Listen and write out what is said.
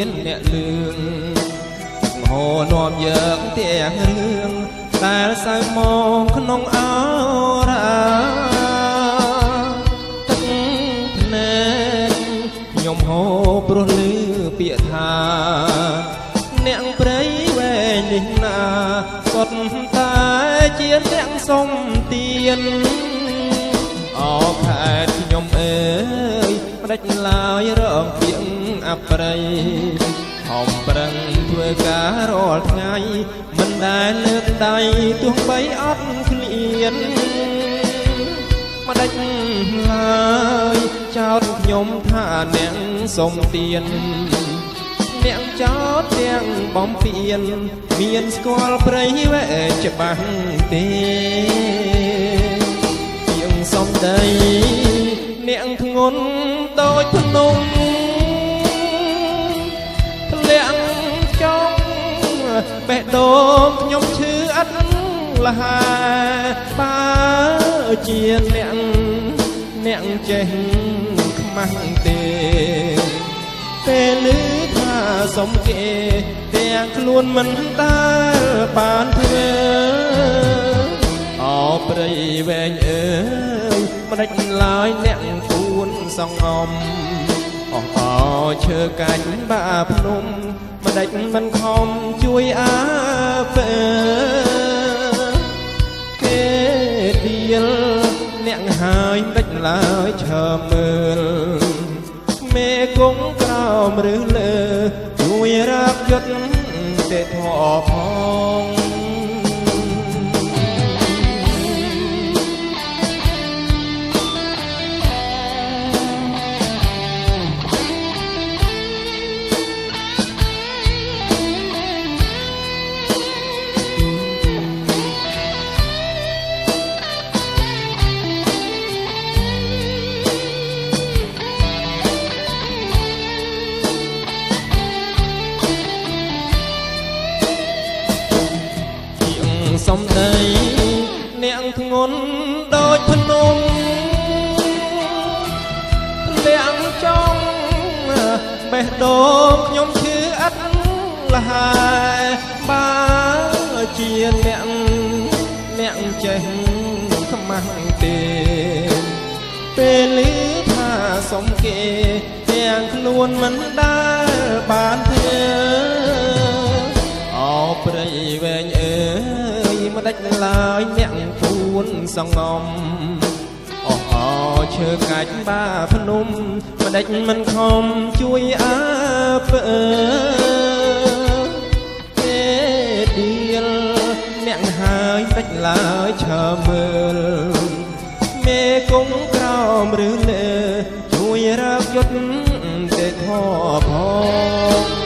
មានអ្នកលឿងហូរនាំយើងទាំងរឿងដែលសៅមកក្នុងអរាទឹកភ្នែកខ្ញុំហូរព្រោះឮពាក្យថាអ្នកព្រៃវែងនេះណាសុទ្ធតែជាអ្នកសុំទៀនអោខែខ្ញុំអើយផ្ដាច់ឡើយរងពាក្យអប្រិយហំប្រឹងធ្វើការរាល់ថ្ងៃមិនដែលលើកដៃទោះបីអត់ឃ្លានម្ដេចឡើយចោទខ្ញុំថាអ្នកសុំទៀនអ្នកចោទទាំងបំពេញមានស្គាល់ព្រៃវែងច្បាស់ទេជាងសំដីអ្នកធ្ងន់ដូចភ្នំធ្លាក់ចង់បេះដូងខ្ញុំឈឺអត់លហាបើជាអ្នកចេះខ្មាស់ទេពេលឮថាសុំគេទាំងខ្លួនមិនដែលបានធ្វើអោព្រៃវែងអើយម្ដេចឡើយអ្នកគួនសងអំអស់អោឈើកាច់បាភ្នំម្ដេចមិនខំជួយអើពើគេដៀលអ្នកហើយម្ដេចឡើយឈើមើលមេគង់ក្រោមឬលើជួយរាបយុទ្ធទេធေါ်ផងសំដីអ្នកធ្ងន់ដូចភ្នំលាក់ចង់បេះដូងខ្ញុំឈឺអត់លហាបើជាអ្នកចេះខ្មាស់ទេពេលឮថាសុំគេទាំងខ្លួនមិនដែលបានធ្វើអោព្រៃវែងអើយម្ដេចឡើយអ្នកគួនសងំអស់អោឈើកាច់បាភ្នំម្ដេចមិនខំជួយអើពើទេដៀលអ្នកហើយម្ដេចឡើយឈើមើលមេគង់ក្រោមឬលើជួយរើបយុទ្ធទេធေါ်ផង